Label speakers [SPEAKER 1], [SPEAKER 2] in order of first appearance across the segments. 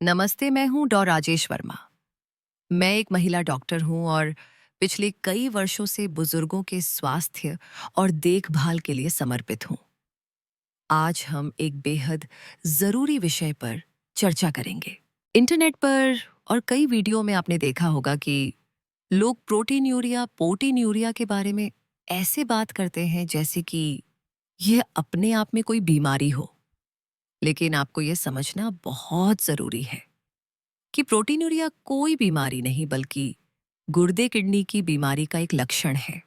[SPEAKER 1] नमस्ते, मैं हूँ डॉ राजेश वर्मा। मैं एक महिला डॉक्टर हूँ और पिछले कई वर्षों से बुजुर्गों के स्वास्थ्य और देखभाल के लिए समर्पित हूँ। आज हम एक बेहद ज़रूरी विषय पर चर्चा करेंगे। इंटरनेट पर और कई वीडियो में आपने देखा होगा कि लोग प्रोटीन यूरिया के बारे में ऐसे बात करते हैं जैसे कि यह अपने आप में कोई बीमारी हो। लेकिन आपको यह समझना बहुत ज़रूरी है कि प्रोटीनूरिया कोई बीमारी नहीं बल्कि गुर्दे किडनी की बीमारी का एक लक्षण है।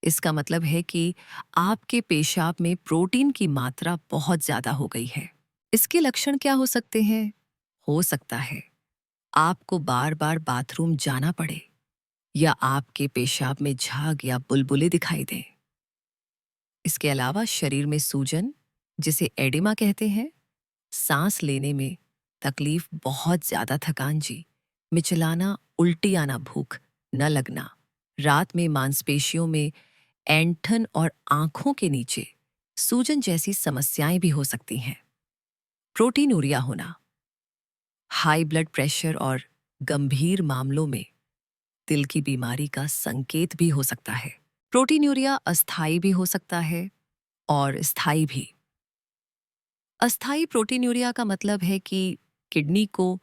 [SPEAKER 1] इसका मतलब है कि आपके पेशाब में प्रोटीन की मात्रा बहुत ज्यादा हो गई है। इसके लक्षण क्या हो सकते हैं? हो सकता है आपको बार बार बाथरूम जाना पड़े या आपके पेशाब में झाग या बुलबुले दिखाई दें। इसके अलावा शरीर में सूजन, जिसे एडिमा कहते हैं, सांस लेने में तकलीफ, बहुत ज्यादा थकान जी, मिचलाना, उल्टी आना, भूख न लगना, रात में मांसपेशियों में ऐंठन और आंखों के नीचे सूजन जैसी समस्याएं भी हो सकती हैं। प्रोटीनूरिया होना हाई ब्लड प्रेशर और गंभीर मामलों में दिल की बीमारी का संकेत भी हो सकता है। प्रोटीनूरिया अस्थायी भी हो सकता है और स्थायी भी। अस्थायी प्रोटीनूरिया का मतलब है कि किडनी को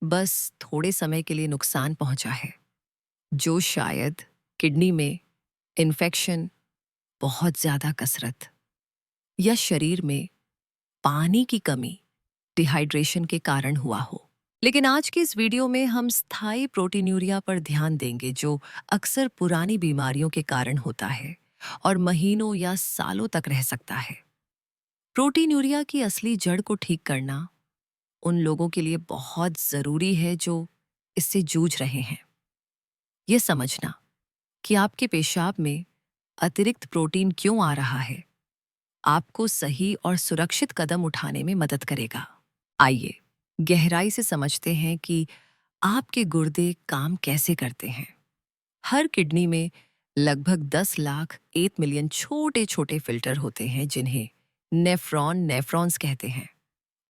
[SPEAKER 1] बस थोड़े समय के लिए नुकसान पहुंचा है, जो शायद किडनी में इन्फेक्शन, बहुत ज्यादा कसरत या शरीर में पानी की कमी, डिहाइड्रेशन के कारण हुआ हो। लेकिन आज के इस वीडियो में हम स्थायी प्रोटीनूरिया पर ध्यान देंगे, जो अक्सर पुरानी बीमारियों के कारण होता है और महीनों या सालों तक रह सकता है। प्रोटीनूरिया की असली जड़ को ठीक करना उन लोगों के लिए बहुत जरूरी है जो इससे जूझ रहे हैं। ये समझना कि आपके पेशाब में अतिरिक्त प्रोटीन क्यों आ रहा है, आपको सही और सुरक्षित कदम उठाने में मदद करेगा। आइए गहराई से समझते हैं कि आपके गुर्दे काम कैसे करते हैं। हर किडनी में लगभग 10 लाख 8 मिलियन छोटे छोटे फिल्टर होते हैं, जिन्हें नेफ्रॉन्स कहते हैं।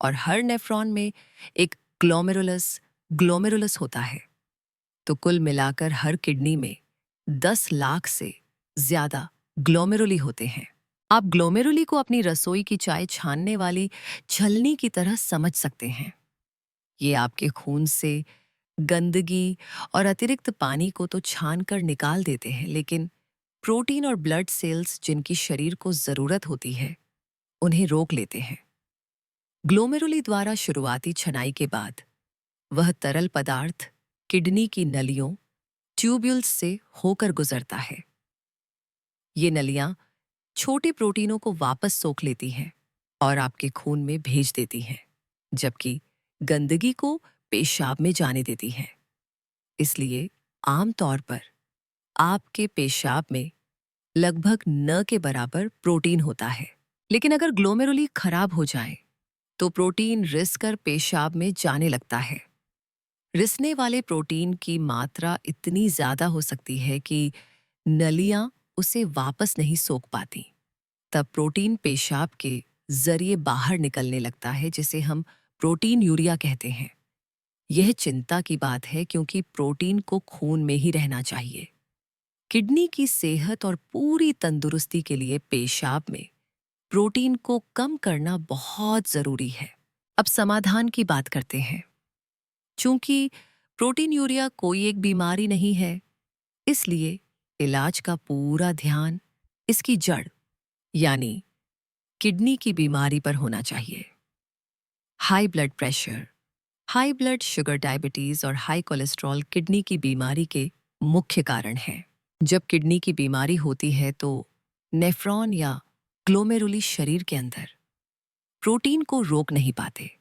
[SPEAKER 1] और हर नेफ्रॉन में एक ग्लोमेरुलस होता है। तो कुल मिलाकर हर किडनी में 10 लाख से ज्यादा ग्लोमेरुली होते हैं। आप ग्लोमेरुली को अपनी रसोई की चाय छानने वाली छलनी की तरह समझ सकते हैं। ये आपके खून से गंदगी और अतिरिक्त पानी को तो छान कर निकाल देते हैं, लेकिन प्रोटीन और ब्लड सेल्स जिनकी शरीर को जरूरत होती है, उन्हें रोक लेते हैं। ग्लोमेरुली द्वारा शुरुआती छनाई के बाद वह तरल पदार्थ किडनी की नलियों, ट्यूब्यूल्स से होकर गुजरता है। ये नलियां छोटे प्रोटीनों को वापस सोख लेती हैं और आपके खून में भेज देती हैं, जबकि गंदगी को पेशाब में जाने देती हैं। इसलिए आमतौर पर आपके पेशाब में लगभग न के बराबर प्रोटीन होता है। लेकिन अगर ग्लोमेरुली खराब हो जाए तो प्रोटीन रिस कर पेशाब में जाने लगता है। रिसने वाले प्रोटीन की मात्रा इतनी ज्यादा हो सकती है कि नलियां उसे वापस नहीं सोख पाती। तब प्रोटीन पेशाब के जरिए बाहर निकलने लगता है, जिसे हम प्रोटीन यूरिया कहते हैं। यह चिंता की बात है, क्योंकि प्रोटीन को खून में ही रहना चाहिए। किडनी की सेहत और पूरी तंदुरुस्ती के लिए पेशाब में प्रोटीन को कम करना बहुत जरूरी है। अब समाधान की बात करते हैं। चूंकि प्रोटीन यूरिया कोई एक बीमारी नहीं है, इसलिए इलाज का पूरा ध्यान इसकी जड़, यानी किडनी की बीमारी पर होना चाहिए। High blood pressure, high blood sugar, diabetes और हाई कोलेस्ट्रॉल किडनी की बीमारी के मुख्य कारण हैं। जब किडनी की बीमारी होती है तो नेफ्रॉन या ग्लोमेरुली शरीर के अंदर प्रोटीन को रोक नहीं पाते।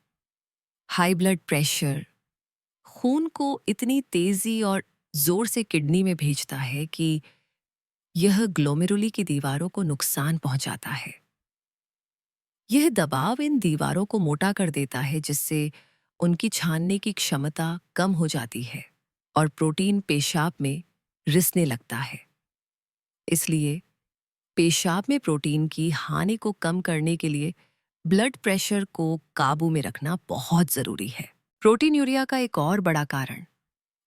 [SPEAKER 1] हाई ब्लड प्रेशर खून को इतनी तेजी और जोर से किडनी में भेजता है कि यह ग्लोमेरुली की दीवारों को नुकसान पहुंचाता है। यह दबाव इन दीवारों को मोटा कर देता है, जिससे उनकी छानने की क्षमता कम हो जाती है और प्रोटीन पेशाब में रिसने लगता है। इसलिए पेशाब में प्रोटीन की हानि को कम करने के लिए ब्लड प्रेशर को काबू में रखना बहुत जरूरी है। प्रोटीनयूरिया का एक और बड़ा कारण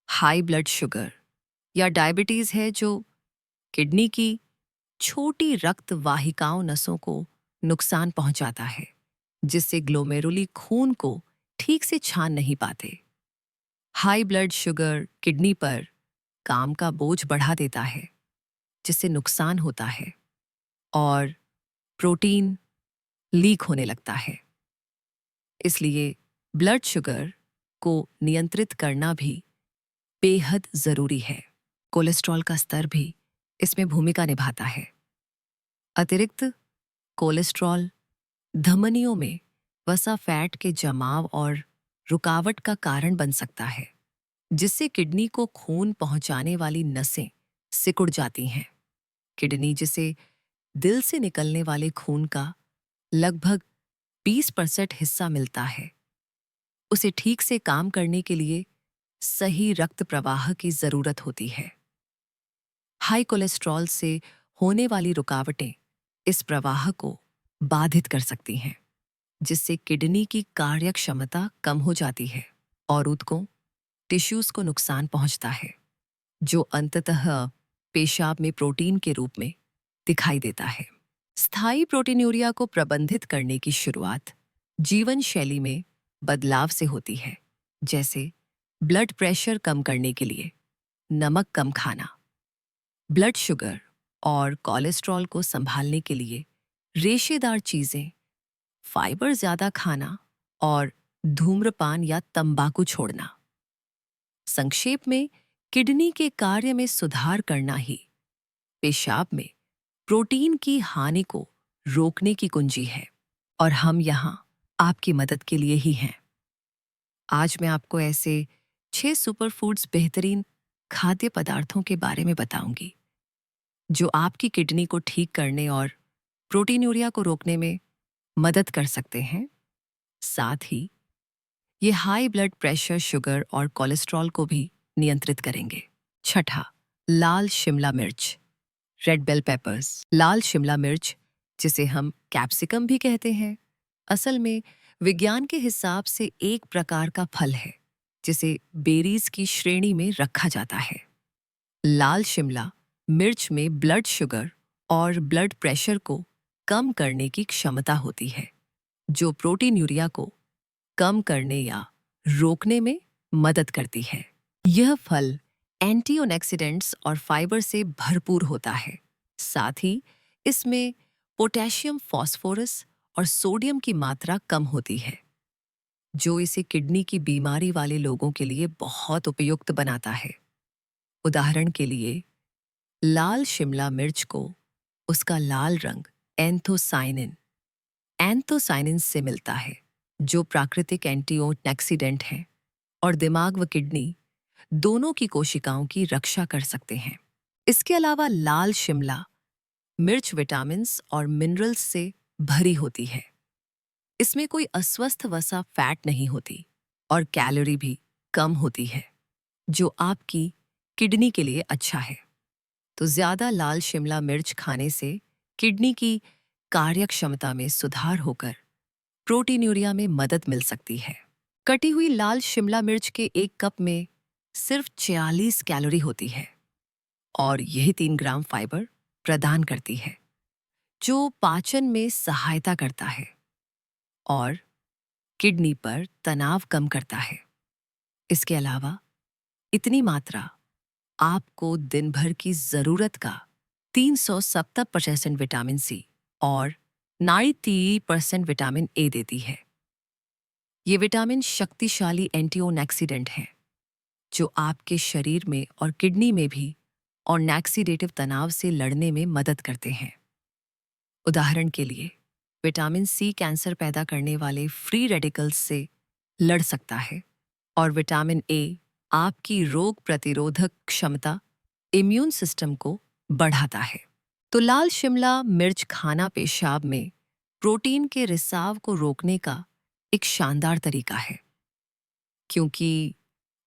[SPEAKER 1] हाई ब्लड शुगर या डायबिटीज है, जो किडनी की छोटी रक्त वाहिकाओं नसों को नुकसान पहुंचाता है, जिससे ग्लोमेरुली खून को ठीक से छान नहीं पाते। हाई ब्लड शुगर किडनी पर काम का बोझ बढ़ा देता है, जिससे नुकसान होता है और प्रोटीन लीक होने लगता है। इसलिए ब्लड शुगर को नियंत्रित करना भी बेहद जरूरी है। कोलेस्ट्रॉल का स्तर भी इसमें भूमिका निभाता है। अतिरिक्त कोलेस्ट्रॉल धमनियों में वसा फैट के जमाव और रुकावट का कारण बन सकता है, जिससे किडनी को खून पहुंचाने वाली नसें सिकुड़ जाती हैं। किडनी, जिसे दिल से निकलने वाले खून का लगभग 20% हिस्सा मिलता है, उसे ठीक से काम करने के लिए सही रक्त प्रवाह की जरूरत होती है। हाई कोलेस्ट्रॉल से होने वाली रुकावटें इस प्रवाह को बाधित कर सकती हैं, जिससे किडनी की कार्यक्षमता कम हो जाती है और ऊतकों टिश्यूज को नुकसान पहुंचता है, जो अंततः पेशाब में प्रोटीन के रूप में दिखाई देता है। स्थायी प्रोटीनूरिया को प्रबंधित करने की शुरुआत जीवन शैली में बदलाव से होती है, जैसे ब्लड प्रेशर कम करने के लिए नमक कम खाना, ब्लड शुगर और कोलेस्ट्रॉल को संभालने के लिए रेशेदार चीजें, फाइबर ज्यादा खाना और धूम्रपान या तंबाकू छोड़ना। संक्षेप में, किडनी के कार्य में सुधार करना ही पेशाब में प्रोटीन की हानि को रोकने की कुंजी है, और हम यहाँ आपकी मदद के लिए ही हैं। आज मैं आपको ऐसे 6 सुपरफूड्स बेहतरीन खाद्य पदार्थों के बारे में बताऊंगी, जो आपकी किडनी को ठीक करने और प्रोटीनूरिया को रोकने में मदद कर सकते हैं। साथ ही ये हाई ब्लड प्रेशर, शुगर और कोलेस्ट्रॉल को भी नियंत्रित करेंगे। छठा, लाल शिमला मिर्च, रेड बेल पेपर्स। लाल शिमला मिर्च, जिसे हम कैप्सिकम भी कहते हैं, असल में विज्ञान के हिसाब से एक प्रकार का फल है, जिसे बेरीज की श्रेणी में रखा जाता है। लाल शिमला मिर्च में ब्लड शुगर और ब्लड प्रेशर को कम करने की क्षमता होती है, जो प्रोटीनूरिया को कम करने या रोकने में मदद करती है। यह फल एंटीऑक्सीडेंट्स और फाइबर से भरपूर होता है। साथ ही इसमें पोटेशियम, फास्फोरस और सोडियम की मात्रा कम होती है, जो इसे किडनी की बीमारी वाले लोगों के लिए बहुत उपयुक्त बनाता है। उदाहरण के लिए, लाल शिमला मिर्च को उसका लाल रंग एंथोसाइनिन से मिलता है, जो प्राकृतिक एंटीऑक्सीडेंट है और दिमाग व किडनी दोनों की कोशिकाओं की रक्षा कर सकते हैं। इसके अलावा लाल शिमला मिर्च विटामिन्स और मिनरल्स से भरी होती है। इसमें कोई अस्वस्थ वसा फैट नहीं होती और कैलोरी भी कम होती है, जो आपकी किडनी के लिए अच्छा है। तो ज्यादा लाल शिमला मिर्च खाने से किडनी की कार्यक्षमता में सुधार होकर प्रोटीनूरिया में मदद मिल सकती है। कटी हुई लाल शिमला मिर्च के एक कप में सिर्फ 46 कैलोरी होती है और यह 3 ग्राम फाइबर प्रदान करती है, जो पाचन में सहायता करता है और किडनी पर तनाव कम करता है। इसके अलावा इतनी मात्रा आपको दिन भर की जरूरत का 370% विटामिन सी और 93% विटामिन ए देती है। ये विटामिन शक्तिशाली एंटीऑक्सीडेंट हैं, जो आपके शरीर में और किडनी में भी ऑक्सीडेटिव तनाव से लड़ने में मदद करते हैं। उदाहरण के लिए, विटामिन सी कैंसर पैदा करने वाले फ्री रेडिकल्स से लड़ सकता है और विटामिन ए आपकी रोग प्रतिरोधक क्षमता, इम्यून सिस्टम को बढ़ाता है। तो लाल शिमला मिर्च खाना पेशाब में प्रोटीन के रिसाव को रोकने का एक शानदार तरीका है, क्योंकि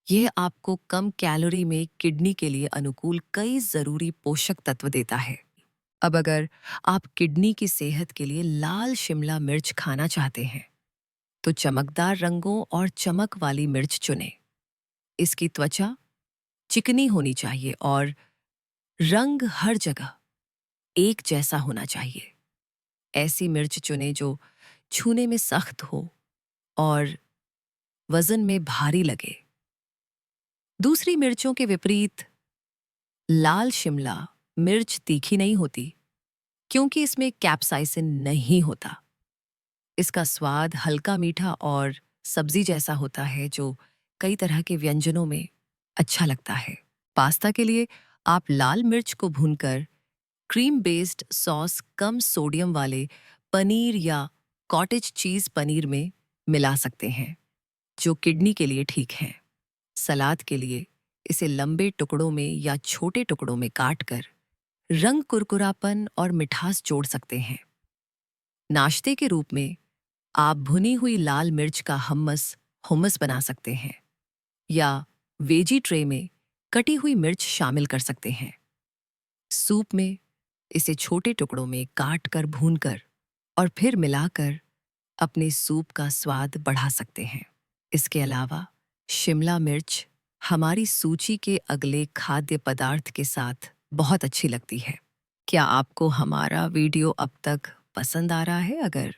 [SPEAKER 1] यह आपको कम कैलोरी में किडनी के लिए अनुकूल कई जरूरी पोषक तत्व देता है। अब अगर आप किडनी की सेहत के लिए लाल शिमला मिर्च खाना चाहते हैं, तो चमकदार रंगों और चमक वाली मिर्च चुनें। इसकी त्वचा चिकनी होनी चाहिए और रंग हर जगह एक जैसा होना चाहिए। ऐसी मिर्च चुनें जो छूने में सख्त हो और वजन में भारी लगे। दूसरी मिर्चों के विपरीत लाल शिमला मिर्च तीखी नहीं होती क्योंकि इसमें कैप्साइसिन नहीं होता। इसका स्वाद हल्का मीठा और सब्जी जैसा होता है जो कई तरह के व्यंजनों में अच्छा लगता है। पास्ता के लिए आप लाल मिर्च को भूनकर क्रीम बेस्ड सॉस कम सोडियम वाले पनीर या कॉटेज चीज पनीर में मिला सकते हैं, जो किडनी के लिए ठीक है। सलाद के लिए इसे लंबे टुकड़ों में या छोटे टुकड़ों में काटकर रंग, कुरकुरापन और मिठास जोड़ सकते हैं। नाश्ते के रूप में आप भुनी हुई लाल मिर्च का हुम्मस बना सकते हैं या वेजी ट्रे में कटी हुई मिर्च शामिल कर सकते हैं। सूप में इसे छोटे टुकड़ों में काट कर भूनकर और फिर मिलाकर अपने सूप का स्वाद बढ़ा सकते हैं। इसके अलावा शिमला मिर्च हमारी सूची के अगले खाद्य पदार्थ के साथ बहुत अच्छी लगती है। क्या आपको हमारा वीडियो अब तक पसंद आ रहा है? अगर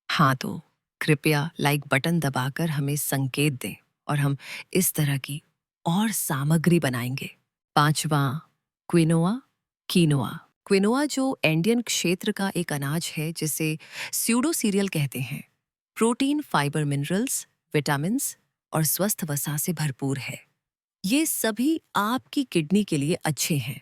[SPEAKER 1] हाँ तो कृपया लाइक बटन दबाकर हमें संकेत दें और हम इस तरह की और सामग्री बनाएंगे। पांचवा, क्विनोआ कीनोआ। क्विनोआ जो इंडियन क्षेत्र का एक अनाज है जिसे स्यूडो सीरियल कहते हैं, प्रोटीन, फाइबर, मिनरल्स, विटामिन्स और स्वस्थ वसा से भरपूर है। ये सभी आपकी किडनी के लिए अच्छे हैं,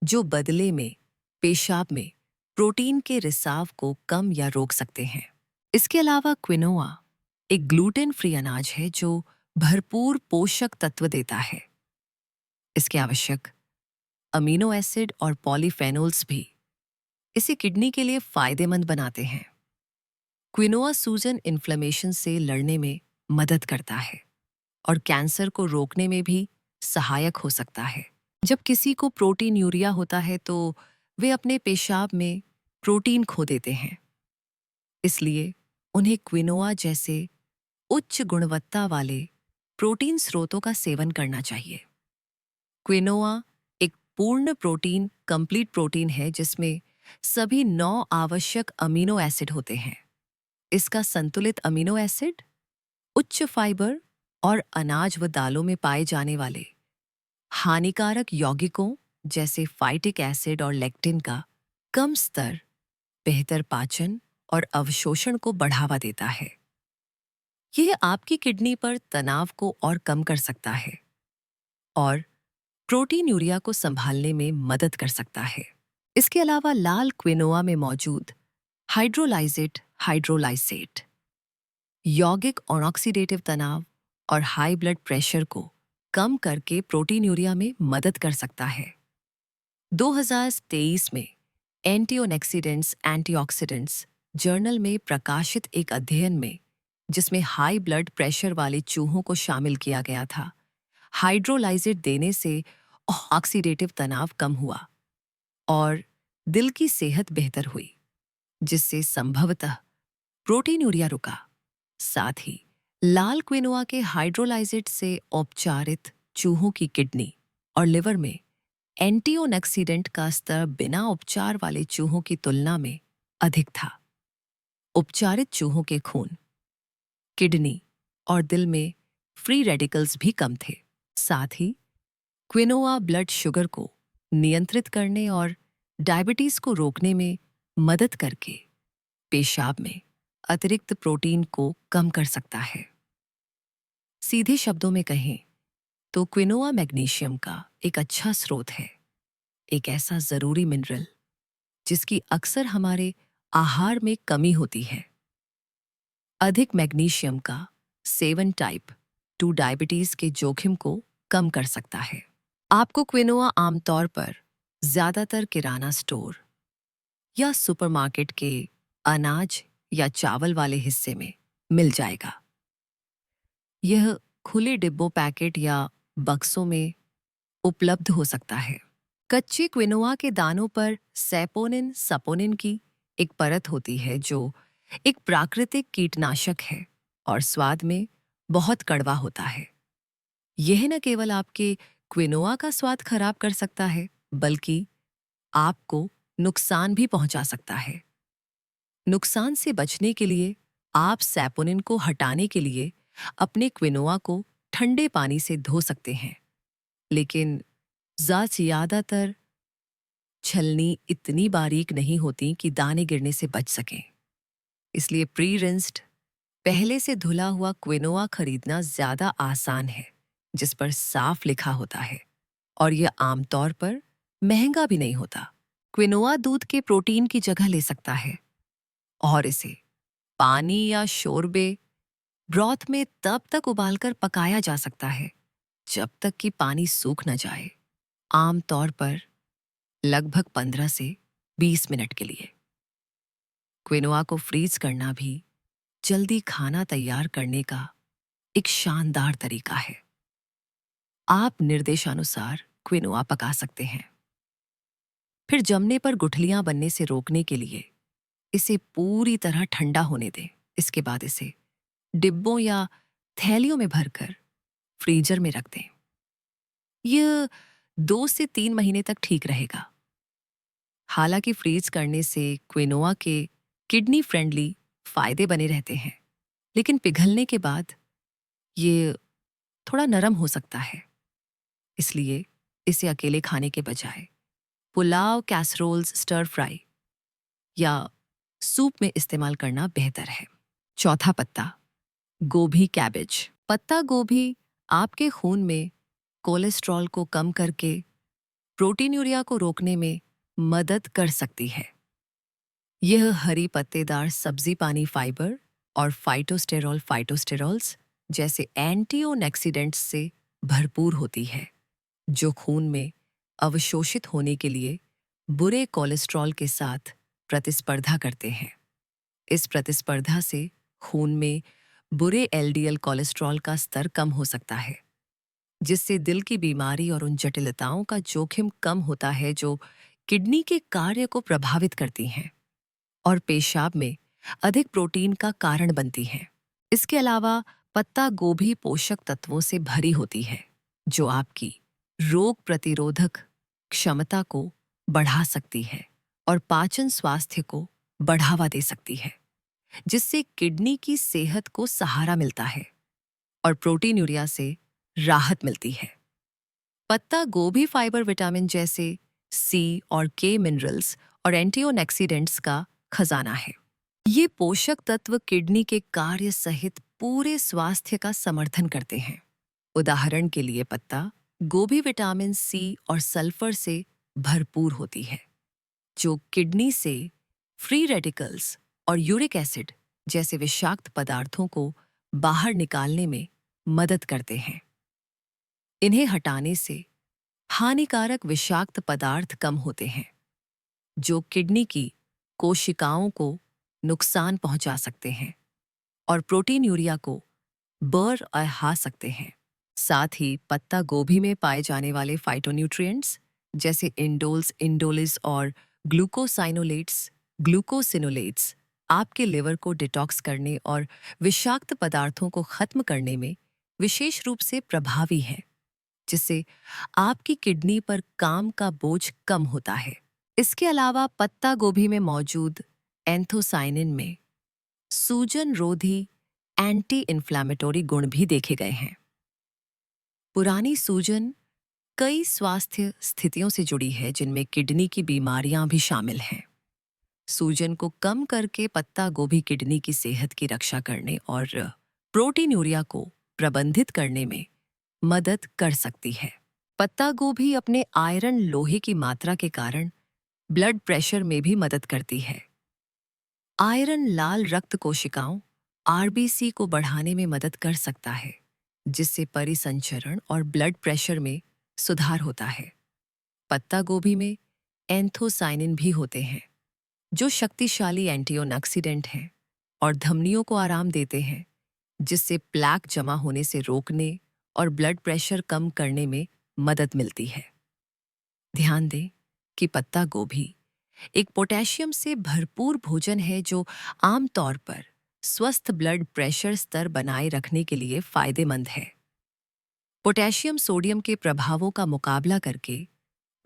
[SPEAKER 1] जो बदले में पेशाब में प्रोटीन के रिसाव को कम या रोक सकते हैं। इसके अलावा क्विनोआ एक ग्लूटेन फ्री अनाज है जो भरपूर पोषक तत्व देता है। इसके आवश्यक अमीनो एसिड और पॉलीफेनोल्स भी इसे किडनी के लिए फायदेमंद बनाते हैं। क्विनोआ सूजन, इन्फ्लेमेशन से लड़ने में मदद करता है और कैंसर को रोकने में भी सहायक हो सकता है। जब किसी को प्रोटीन यूरिया होता है तो वे अपने पेशाब में प्रोटीन खो देते हैं, इसलिए उन्हें क्विनोआ जैसे उच्च गुणवत्ता वाले प्रोटीन स्रोतों का सेवन करना चाहिए। क्विनोआ एक पूर्ण प्रोटीन, कंप्लीट प्रोटीन है जिसमें सभी 9 आवश्यक अमीनो एसिड होते हैं। इसका संतुलित अमीनो एसिड, उच्च फाइबर और अनाज व दालों में पाए जाने वाले हानिकारक यौगिकों जैसे फाइटिक एसिड और लेक्टिन का कम स्तर बेहतर पाचन और अवशोषण को बढ़ावा देता है। यह आपकी किडनी पर तनाव को और कम कर सकता है और प्रोटीन यूरिया को संभालने में मदद कर सकता है। इसके अलावा लाल क्विनोआ में मौजूद हाइड्रोलाइसेट यौगिक ऑक्सीडेटिव तनाव और हाई ब्लड प्रेशर को कम करके प्रोटीन यूरिया में मदद कर सकता है। 2023 में एंटीऑक्सीडेंट्स जर्नल में प्रकाशित एक अध्ययन में, जिसमें हाई ब्लड प्रेशर वाले चूहों को शामिल किया गया था, हाइड्रोलाइजेट देने से ऑक्सीडेटिव तनाव कम हुआ और दिल की सेहत बेहतर हुई, जिससे संभवतः प्रोटीन यूरिया रुका। साथ ही लाल क्विनोआ के हाइड्रोलाइजेट से उपचारित चूहों की किडनी और लिवर में एंटीऑक्सीडेंट का स्तर बिना उपचार वाले चूहों की तुलना में अधिक था। उपचारित चूहों के खून, किडनी और दिल में फ्री रेडिकल्स भी कम थे। साथ ही क्विनोआ ब्लड शुगर को नियंत्रित करने और डायबिटीज को रोकने में मदद करके पेशाब में अतिरिक्त प्रोटीन को कम कर सकता है। सीधे शब्दों में कहें तो क्विनोआ मैग्नीशियम का एक अच्छा स्रोत है, एक ऐसा जरूरी मिनरल जिसकी अक्सर हमारे आहार में कमी होती है। अधिक मैग्नीशियम का सेवन टाइप 2 डायबिटीज के जोखिम को कम कर सकता है। आपको क्विनोआ आमतौर पर ज्यादातर किराना स्टोर या सुपरमार्केट के अनाज या चावल वाले हिस्से में मिल जाएगा। यह खुले डिब्बों, पैकेट या बक्सों में उपलब्ध हो सकता है। कच्चे क्विनोआ के दानों पर सपोनिन की एक परत होती है जो एक प्राकृतिक कीटनाशक है और स्वाद में बहुत कड़वा होता है। यह न केवल आपके क्विनोआ का स्वाद खराब कर सकता है, बल्कि आपको नुकसान भी पहुंचा सकता है। नुकसान से बचने के लिए आप सैपोनिन को हटाने के लिए अपने क्विनोआ को ठंडे पानी से धो सकते हैं, लेकिन ज़्यादातर छलनी इतनी बारीक नहीं होती कि दाने गिरने से बच सकें। इसलिए प्री रिंस्ड पहले से धुला हुआ क्विनोआ खरीदना ज़्यादा आसान है, जिस पर साफ लिखा होता है, और यह आमतौर पर महंगा भी नहीं होता। क्विनोआ दूध के प्रोटीन की जगह ले सकता है और इसे पानी या शोरबे ब्रॉथ में तब तक उबालकर पकाया जा सकता है जब तक कि पानी सूख न जाए, आमतौर पर लगभग 15 से 20 मिनट के लिए। क्विनोआ को फ्रीज करना भी जल्दी खाना तैयार करने का एक शानदार तरीका है। आप निर्देशानुसार क्विनोआ पका सकते हैं, फिर जमने पर गुठलियां बनने से रोकने के लिए इसे पूरी तरह ठंडा होने दें। इसके बाद इसे डिब्बों या थैलियों में भरकर फ्रीजर में रख दें। यह 2 से 3 महीने तक ठीक रहेगा। हालांकि फ्रीज करने से क्विनोआ के किडनी फ्रेंडली फायदे बने रहते हैं, लेकिन पिघलने के बाद ये थोड़ा नरम हो सकता है। इसलिए इसे अकेले खाने के बजाय पुलाव, कैसरोल्स, स्टर फ्राई या सूप में इस्तेमाल करना बेहतर है। चौथा पत्ता गोभी कैबेज। पत्ता गोभी आपके खून में कोलेस्ट्रॉल को कम करके प्रोटीनूरिया को रोकने में मदद कर सकती है। यह हरी पत्तेदार सब्जी पानी फाइबर और फाइटोस्टेरॉल्स जैसे एंटीओक्सीडेंट्स से भरपूर होती है, जो खून में अवशोषित होने के लिए बुरे कोलेस्ट्रॉल के साथ प्रतिस्पर्धा करते हैं। इस प्रतिस्पर्धा से खून में बुरे एलडीएल कोलेस्ट्रॉल का स्तर कम हो सकता है, जिससे दिल की बीमारी और उन जटिलताओं का जोखिम कम होता है जो किडनी के कार्य को प्रभावित करती हैं और पेशाब में अधिक प्रोटीन का कारण बनती हैं। इसके अलावा पत्ता गोभी पोषक तत्वों से भरी होती है, जो आपकी रोग प्रतिरोधक क्षमता को बढ़ा सकती है और पाचन स्वास्थ्य को बढ़ावा दे सकती है, जिससे किडनी की सेहत को सहारा मिलता है और प्रोटीनूरिया से राहत मिलती है। पत्ता गोभी फाइबर, विटामिन जैसे सी और के मिनरल्स और एंटीओक्सीडेंट्स का खजाना है। ये पोषक तत्व किडनी के कार्य सहित पूरे स्वास्थ्य का समर्थन करते हैं। उदाहरण के लिए पत्ता गोभी विटामिन सी और सल्फर से भरपूर होती है, जो किडनी से फ्री रेडिकल्स और यूरिक एसिड जैसे विषाक्त पदार्थों को बाहर निकालने में मदद करते हैं। इन्हें हटाने से हानिकारक विषाक्त पदार्थ कम होते हैं, जो किडनी की कोशिकाओं को नुकसान पहुंचा सकते हैं और प्रोटीनूरिया को बढ़ा सकते हैं। साथ ही पत्ता गोभी में पाए जाने वाले फाइटोन्यूट्रिएंट्स जैसे इंडोलिस और ग्लूकोसिनोलेट्स आपके लिवर को डिटॉक्स करने और विषाक्त पदार्थों को खत्म करने में विशेष रूप से प्रभावी हैं, जिससे आपकी किडनी पर काम का बोझ कम होता है। इसके अलावा पत्ता गोभी में मौजूद एंथोसाइनिन में सूजन रोधी एंटी इन्फ्लेमेटरी गुण भी देखे गए हैं। पुरानी सूजन कई स्वास्थ्य स्थितियों से जुड़ी है, जिनमें किडनी की बीमारियां भी शामिल हैं। सूजन को कम करके पत्ता गोभी किडनी की सेहत की रक्षा करने और प्रोटीनूरिया को प्रबंधित करने में मदद कर सकती है। पत्ता गोभी अपने आयरन लोहे की मात्रा के कारण ब्लड प्रेशर में भी मदद करती है। आयरन लाल रक्त कोशिकाओं आरबीसी को बढ़ाने में मदद कर सकता है, जिससे परिसंचरण और ब्लड प्रेशर में सुधार होता है। पत्ता गोभी में एंथोसाइनिन भी होते हैं, जो शक्तिशाली एंटीओक्सीडेंट हैं और धमनियों को आराम देते हैं, जिससे प्लेक जमा होने से रोकने और ब्लड प्रेशर कम करने में मदद मिलती है। ध्यान दें कि पत्ता गोभी एक पोटेशियम से भरपूर भोजन है, जो आमतौर पर स्वस्थ ब्लड प्रेशर स्तर बनाए रखने के लिए फायदेमंद है। पोटेशियम सोडियम के प्रभावों का मुकाबला करके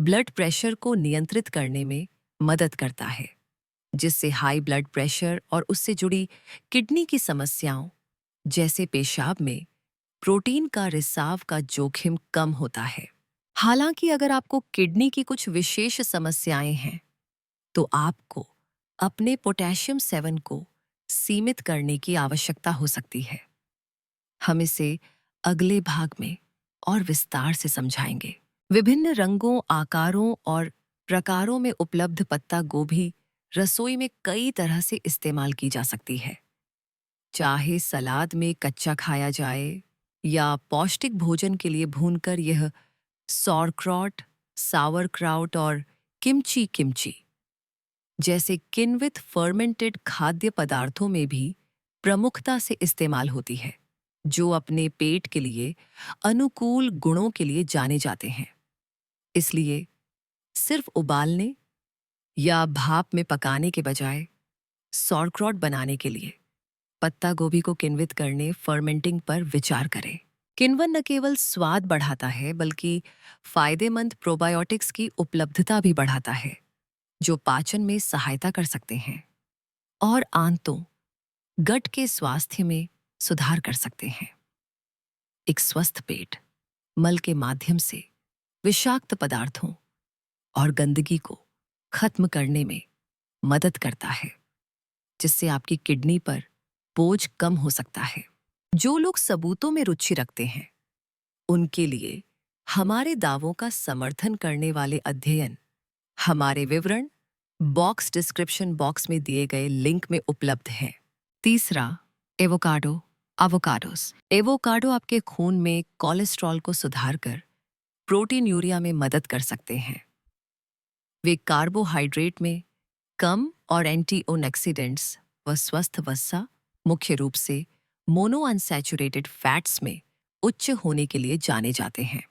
[SPEAKER 1] ब्लड प्रेशर को नियंत्रित करने में मदद करता है, जिससे हाई ब्लड प्रेशर और उससे जुड़ी किडनी की समस्याओं जैसे पेशाब में प्रोटीन का रिसाव का जोखिम कम होता है। हालांकि अगर आपको किडनी की कुछ विशेष समस्याएं हैं, तो आपको अपने पोटेशियम सेवन को सीमित करने की आवश्यकता हो सकती है। हम इसे अगले भाग में और विस्तार से समझाएंगे। विभिन्न रंगों, आकारों और प्रकारों में उपलब्ध पत्ता गोभी रसोई में कई तरह से इस्तेमाल की जा सकती है। चाहे सलाद में कच्चा खाया जाए या पौष्टिक भोजन के लिए भूनकर, यह सॉरक्रॉट, सावरक्राउट और किमची किमची जैसे किण्वित फर्मेंटेड खाद्य पदार्थों में भी प्रमुखता से इस्तेमाल होती है, जो अपने पेट के लिए अनुकूल गुणों के लिए जाने जाते हैं। इसलिए सिर्फ उबालने या भाप में पकाने के बजाय सॉरक्रॉट बनाने के लिए पत्ता गोभी को किण्वित करने, फर्मेंटिंग पर विचार करें। किण्वन न केवल स्वाद बढ़ाता है, बल्कि फायदेमंद प्रोबायोटिक्स की उपलब्धता भी बढ़ाता है, जो पाचन में सहायता कर सकते हैं और आंतों, गट के स्वास्थ्य में सुधार कर सकते हैं। एक स्वस्थ पेट मल के माध्यम से विषाक्त पदार्थों और गंदगी को खत्म करने में मदद करता है, जिससे आपकी किडनी पर बोझ कम हो सकता है। जो लोग सबूतों में रुचि रखते हैं, उनके लिए हमारे दावों का समर्थन करने वाले अध्ययन हमारे विवरण बॉक्स डिस्क्रिप्शन बॉक्स में दिए गए लिंक में उपलब्ध हैं। तीसरा, एवोकाडो, एवोकाडोस। एवोकाडो आपके खून में कोलेस्ट्रॉल को सुधार कर प्रोटीन यूरिया में मदद कर सकते हैं। वे कार्बोहाइड्रेट में कम और एंटीऑक्सीडेंट्स व स्वस्थ वसा, मुख्य रूप से मोनोअनसैचुरेटेड फैट्स में उच्च होने के लिए जाने जाते हैं।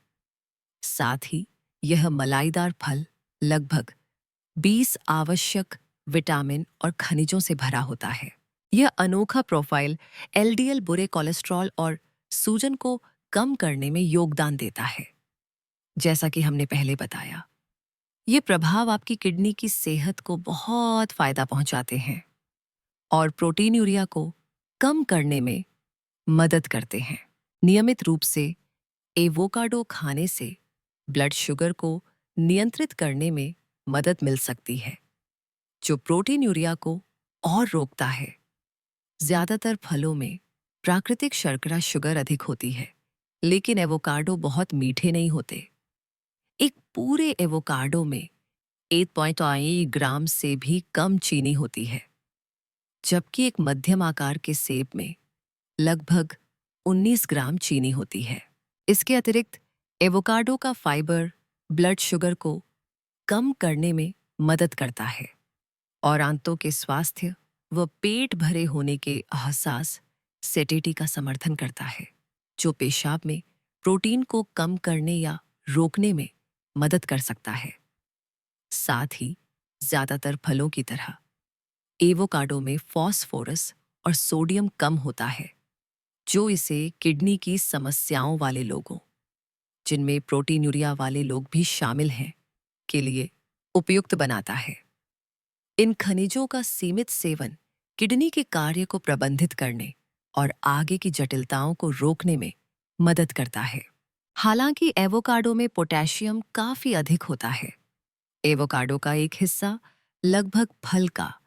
[SPEAKER 1] साथ ही यह मलाईदार फल लगभग 20 आवश्यक विटामिन और खनिजों से भरा होता है। यह अनोखा प्रोफाइल एलडीएल, बुरे कोलेस्ट्रॉल और सूजन को कम करने में योगदान देता है। जैसा कि हमने पहले बताया, ये प्रभाव आपकी किडनी की सेहत को बहुत फायदा पहुंचाते हैं और प्रोटीन यूरिया को कम करने में मदद करते हैं। नियमित रूप से एवोकाडो खाने से ब्लड शुगर को नियंत्रित करने में मदद मिल सकती है, जो प्रोटीन यूरिया को और रोकता है। ज्यादातर फलों में प्राकृतिक शर्करा शुगर अधिक होती है, लेकिन एवोकाडो बहुत मीठे नहीं होते। एक पूरे एवोकाडो में 8.8 ग्राम से भी कम चीनी होती है, जबकि एक मध्यम आकार के सेब में लगभग 19 ग्राम चीनी होती है। इसके अतिरिक्त एवोकाडो का फाइबर ब्लड शुगर को कम करने में मदद करता है और आंतों के स्वास्थ्य व पेट भरे होने के एहसास सेटेटी का समर्थन करता है, जो पेशाब में प्रोटीन को कम करने या रोकने में मदद कर सकता है। साथ ही ज्यादातर फलों की तरह एवोकाडो में फॉस्फोरस और सोडियम कम होता है, जो इसे किडनी की समस्याओं वाले लोगों, जिनमें प्रोटीन यूरिया वाले लोग भी शामिल हैं, के लिए उपयुक्त बनाता है। इन खनिजों का सीमित सेवन किडनी के कार्य को प्रबंधित करने और आगे की जटिलताओं को रोकने में मदद करता है। हालांकि एवोकाडो में पोटेशियम काफी अधिक होता है। एवोकाडो का एक हिस्सा लगभग फल का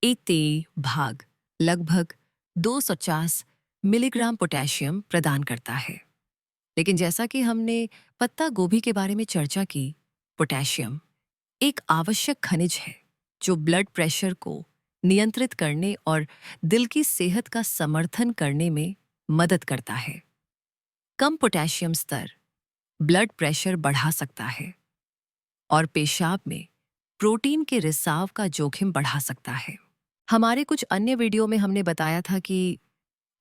[SPEAKER 1] एक तिहाई भाग लगभग 250 मिलीग्राम पोटेशियम प्रदान करता है। लेकिन जैसा कि हमने पत्ता गोभी के बारे में चर्चा की, पोटेशियम एक आवश्यक खनिज है जो ब्लड प्रेशर को नियंत्रित करने और दिल की सेहत का समर्थन करने में मदद करता है। कम पोटेशियम स्तर ब्लड प्रेशर बढ़ा सकता है और पेशाब में प्रोटीन के रिसाव का जोखिम बढ़ा सकता है। हमारे कुछ अन्य वीडियो में हमने बताया था कि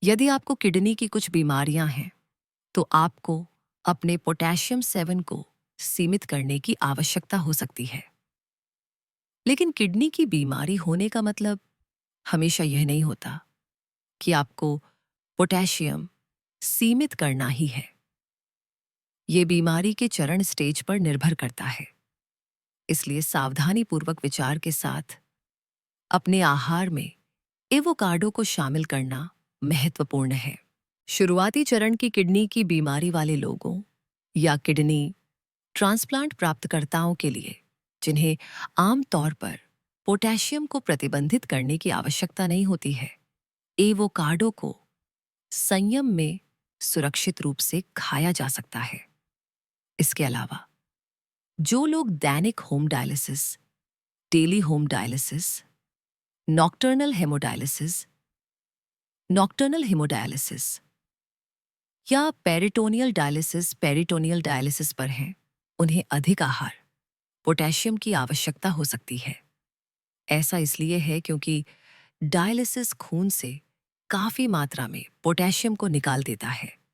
[SPEAKER 1] यदि आपको किडनी की कुछ बीमारियां हैं, तो आपको अपने पोटेशियम सेवन को सीमित करने की आवश्यकता हो सकती है। लेकिन किडनी की बीमारी होने का मतलब हमेशा यह नहीं होता कि आपको पोटेशियम सीमित करना ही है। ये बीमारी के चरण स्टेज पर निर्भर करता है, इसलिए सावधानीपूर्वक विचार के साथ अपने आहार में एवोकाडो को शामिल करना महत्वपूर्ण है। शुरुआती चरण की किडनी की बीमारी वाले लोगों या किडनी ट्रांसप्लांट प्राप्तकर्ताओं के लिए, जिन्हें आमतौर पर पोटेशियम को प्रतिबंधित करने की आवश्यकता नहीं होती है, एवोकाडो को संयम में सुरक्षित रूप से खाया जा सकता है। इसके अलावा जो लोग दैनिक home dialysis, daily home dialysis, nocturnal hemodialysis, या पेरिटोनियल डायलिसिस पर हैं, उन्हें अधिक आहार पोटेशियम की आवश्यकता हो सकती है। ऐसा इसलिए है क्योंकि डायलिसिस खून से काफी मात्रा में पोटेशियम को निकाल देता है।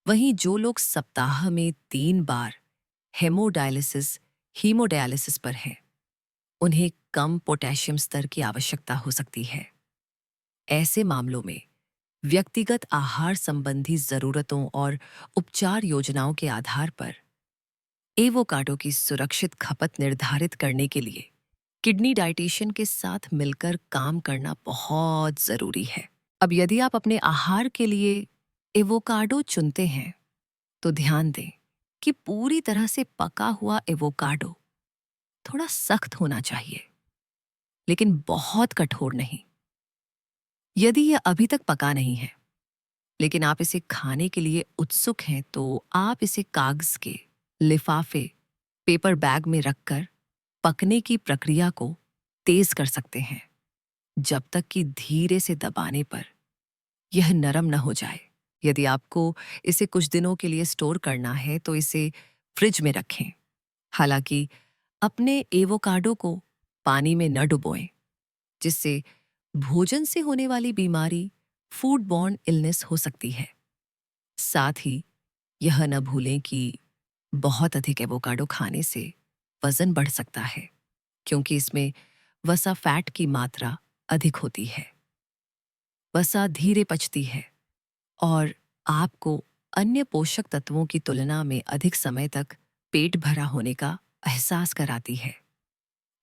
[SPEAKER 1] वहीं जो लोग सप्ताह में 3 बार हीमोडायलिसिस पर हैं, उन्हें कम पोटेशियम स्तर की आवश्यकता हो सकती है। ऐसे मामलों में व्यक्तिगत आहार संबंधी जरूरतों और उपचार योजनाओं के आधार पर एवोकाडो की सुरक्षित खपत निर्धारित करने के लिए किडनी डाइटिशियन के साथ मिलकर काम करना बहुत जरूरी है। अब यदि आप अपने आहार के लिए एवोकाडो चुनते हैं, तो ध्यान दें कि पूरी तरह से पका हुआ एवोकाडो थोड़ा सख्त होना चाहिए, लेकिन बहुत कठोर नहीं। यदि यह अभी तक पका नहीं है, लेकिन आप इसे खाने के लिए उत्सुक हैं, तो आप इसे कागज के लिफाफे, पेपर बैग में रखकर पकने की प्रक्रिया को तेज कर सकते हैं, जब तक कि धीरे से दबाने पर यह नरम न हो जाए। यदि आपको इसे कुछ दिनों के लिए स्टोर करना है, तो इसे फ्रिज में रखें। हालांकि अपने एवोकाडो को पानी में न डुबोएं, जिससे भोजन से होने वाली बीमारी फूड बॉर्न इलनेस हो सकती है। साथ ही यह न भूलें कि बहुत अधिक एवोकाडो खाने से वजन बढ़ सकता है, क्योंकि इसमें वसा फैट की मात्रा अधिक होती है। वसा धीरे पचती है और आपको अन्य पोषक तत्वों की तुलना में अधिक समय तक पेट भरा होने का एहसास कराती है।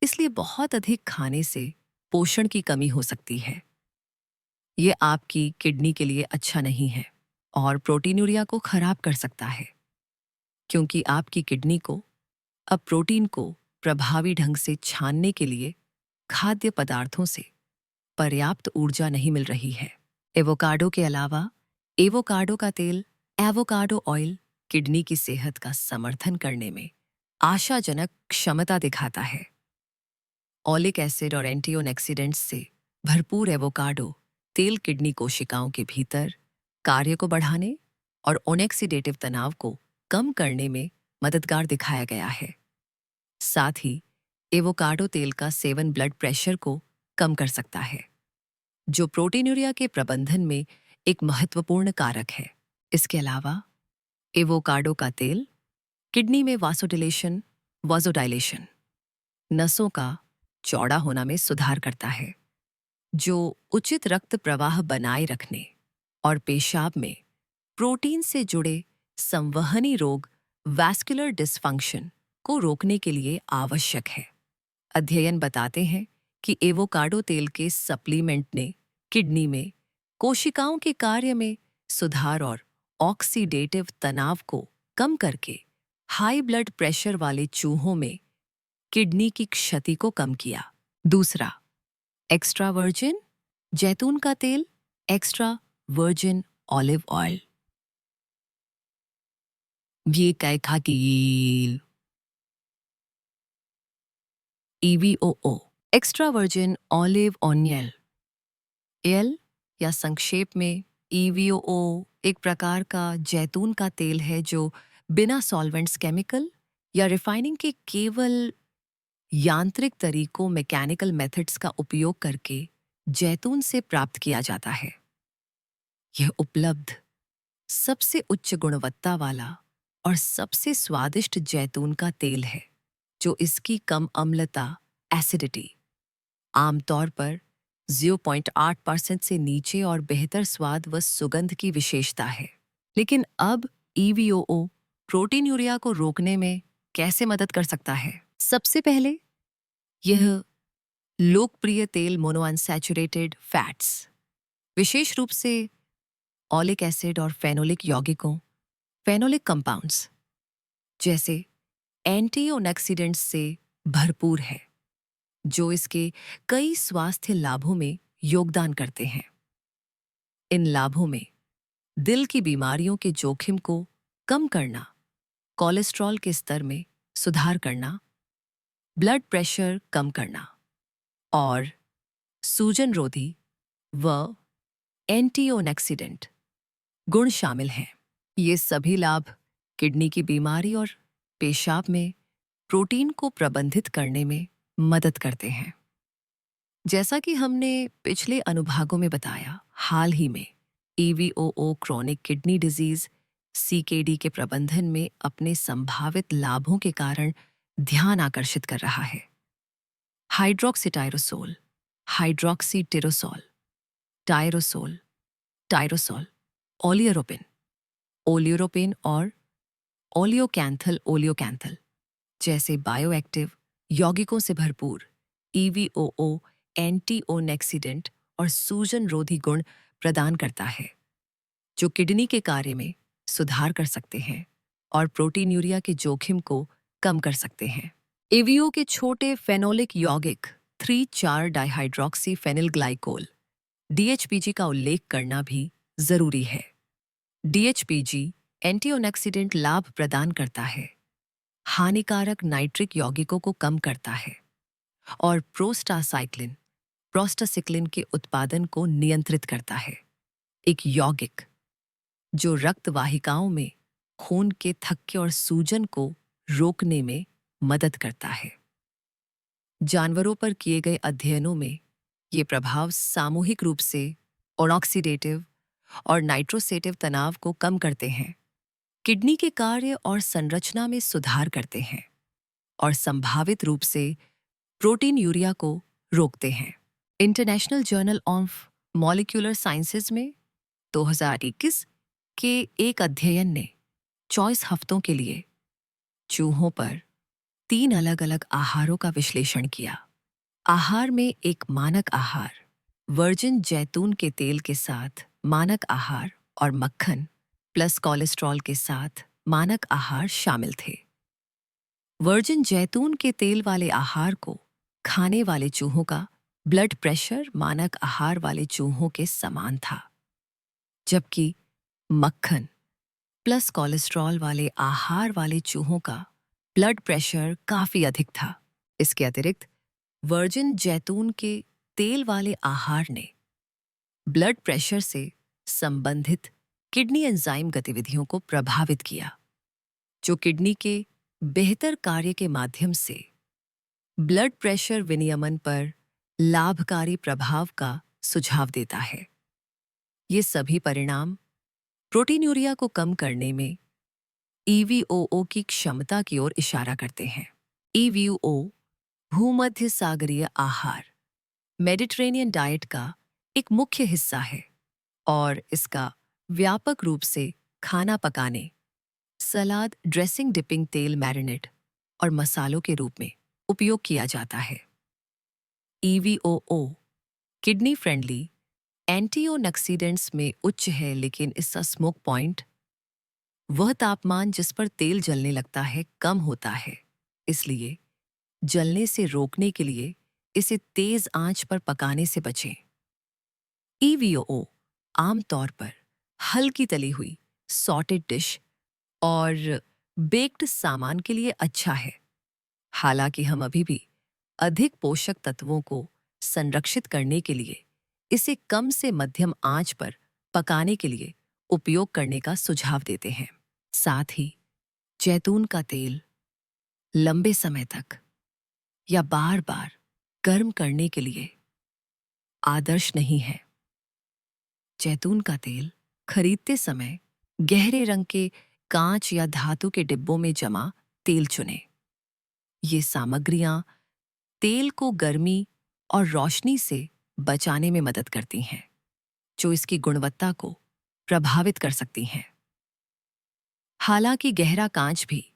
[SPEAKER 1] इसलिए बहुत अधिक खाने से पोषण की कमी हो सकती है। ये आपकी किडनी के लिए अच्छा नहीं है और प्रोटीनूरिया को खराब कर सकता है, क्योंकि आपकी किडनी को अब प्रोटीन को प्रभावी ढंग से छानने के लिए खाद्य पदार्थों से पर्याप्त ऊर्जा नहीं मिल रही है। एवोकाडो के अलावा एवोकाडो का तेल, एवोकाडो ऑयल, किडनी की सेहत का समर्थन करने में आशाजनक क्षमता दिखाता है। ओलिक एसिड और एंटीऑक्सीडेंट्स से भरपूर एवोकाडो तेल किडनी कोशिकाओं के भीतर कार्य को बढ़ाने और ऑक्सीडेटिव तनाव को कम करने में मददगार दिखाया गया है। साथ ही एवोकाडो तेल का सेवन ब्लड प्रेशर को कम कर सकता है, जो प्रोटीनूरिया के प्रबंधन में एक महत्वपूर्ण कारक है। इसके अलावा एवोकाडो का तेल किडनी में वासोडाइलेशन, नसों का चौड़ा होना में सुधार करता है, जो उचित रक्त प्रवाह बनाए रखने और पेशाब में प्रोटीन से जुड़े संवहनी रोग वैस्कुलर डिसफंक्शन को रोकने के लिए आवश्यक है। अध्ययन बताते हैं कि एवोकाडो तेल के सप्लीमेंट ने किडनी में कोशिकाओं के कार्य में सुधार और ऑक्सीडेटिव तनाव को कम करके हाई ब्लड प्रेशर वाले चूहों में किडनी की क्षति को कम किया। दूसरा, एक्स्ट्रा वर्जिन जैतून का तेल, एक्स्ट्रा वर्जिन ऑलिव ऑयल। ये कैखा तेल EVOO, extra virgin olive oil L या संक्षेप में EVOO एक प्रकार का जैतून का तेल है जो बिना सॉल्वेंट्स, केमिकल या रिफाइनिंग के केवल यांत्रिक तरीकों मैकेनिकल मेथड्स का उपयोग करके जैतून से प्राप्त किया जाता है। यह उपलब्ध सबसे उच्च गुणवत्ता वाला और सबसे स्वादिष्ट जैतून का तेल है, जो इसकी कम अम्लता, एसिडिटी, आमतौर पर 0.8% से नीचे और बेहतर स्वाद व सुगंध की विशेषता है। लेकिन अब EVOO प्रोटीनयूरिया को रोकने में कैसे मदद कर सकता है? सबसे पहले यह लोकप्रिय तेल मोनोअनसैचुरेटेड फैट्स, विशेष रूप से ऑलिक एसिड और फेनोलिक यौगिकों, फेनोलिक कंपाउंड्स जैसे एंटीऑक्सीडेंट्स से भरपूर है, जो इसके कई स्वास्थ्य लाभों में योगदान करते हैं। इन लाभों में दिल की बीमारियों के जोखिम को कम करना, कोलेस्ट्रॉल के स्तर में सुधार करना, ब्लड प्रेशर कम करना और सूजन रोधी व एंटीऑक्सीडेंट गुण शामिल हैं। ये सभी लाभ किडनी की बीमारी और पेशाब में प्रोटीन को प्रबंधित करने में मदद करते हैं। जैसा कि हमने पिछले अनुभागों में बताया, हाल ही में EVOO chronic kidney disease CKD के प्रबंधन में अपने संभावित लाभों के कारण ध्यान आकर्षित कर रहा है। हाइड्रोक्सीटायरोसोल, हाइड्रोक्सीटिरोसोल, टायरोसोल, टायरोसोल, ओलियरोपिन, ओलियोरोपिन और ओलियोकैंथल जैसे बायोएक्टिव यौगिकों से भरपूर EVOO एंटीऑक्सीडेंट और सूजन रोधी गुण प्रदान करता है, जो किडनी के कार्य में सुधार कर सकते हैं और प्रोटीनयूरिया के जोखिम को कम कर सकते हैं। EVO के छोटे फेनोलिक यौगिक 3,4 डाइहाइड्रोक्सी फेनिल ग्लाइकोल DHPG का उल्लेख करना भी जरूरी है। DHPG एंटीऑक्सीडेंट लाभ प्रदान करता है, हानिकारक नाइट्रिक यौगिकों को कम करता है और प्रोस्टासाइक्लिन के उत्पादन को नियंत्रित करता है, एक यौगिक जो रक्त वाहिकाओं में खून के थक्के और सूजन को रोकने में मदद करता है। जानवरों पर किए गए अध्ययनों में ये प्रभाव सामूहिक रूप से ऑक्सीडेटिव और नाइट्रोसेटिव तनाव को कम करते हैं, किडनी के कार्य और संरचना में सुधार करते हैं और संभावित रूप से प्रोटीनयूरिया को रोकते हैं। International journal of molecular sciences में 2021 के एक अध्ययन ने 24 हफ्तों के लिए चूहों पर 3 अलग-अलग आहारों का विश्लेषण किया। आहार में एक मानक आहार, वर्जिन जैतून के तेल के साथ मानक आहार और मक्खन प्लस कोलेस्ट्रॉल के साथ मानक आहार शामिल थे। वर्जिन जैतून के तेल वाले आहार को खाने वाले चूहों का ब्लड प्रेशर मानक आहार वाले चूहों के समान था, जबकि मक्खन प्लस कोलेस्ट्रॉल वाले आहार वाले चूहों का ब्लड प्रेशर काफी अधिक था। इसके अतिरिक्त वर्जिन जैतून के तेल वाले आहार ने ब्लड प्रेशर से संबंधित किडनी एंजाइम गतिविधियों को प्रभावित किया, जो किडनी के बेहतर कार्य के माध्यम से ब्लड प्रेशर विनियमन पर लाभकारी प्रभाव का सुझाव देता है। ये सभी परिणाम प्रोटीनयूरिया को कम करने में EVOO की क्षमता की ओर इशारा करते हैं। EVOO भूमध्य सागरीय आहार, मेडिटेरेनियन डाइट का एक मुख्य हिस्सा है और इसका व्यापक रूप से खाना पकाने, सलाद, ड्रेसिंग, डिपिंग, तेल, मैरिनेट और मसालों के रूप में उपयोग किया जाता है। EVOO किडनी फ्रेंडली एंटीऑक्सीडेंट्स में उच्च है, लेकिन इसका स्मोक पॉइंट, वह तापमान जिस पर तेल जलने लगता है, कम होता है। इसलिए जलने से रोकने के लिए इसे तेज आंच पर पकाने से बचें। EVOO आमतौर पर हल्की तली हुई सॉटेड डिश और बेक्ड सामान के लिए अच्छा है। हालांकि हम अभी भी अधिक पोषक तत्वों को संरक्षित करने के लिए इसे कम से मध्यम आंच पर पकाने के लिए उपयोग करने का सुझाव देते हैं। साथ ही जैतून का तेल लंबे समय तक या बार-बार गर्म करने के लिए आदर्श नहीं है। जैतून का तेल खरीदते समय गहरे रंग के कांच या धातु के डिब्बों में जमा तेल चुनें। ये सामग्रियां तेल को गर्मी और रोशनी से बचाने में मदद करती हैं, जो इसकी गुणवत्ता को प्रभावित कर सकती हैं। हालांकि गहरा कांच भी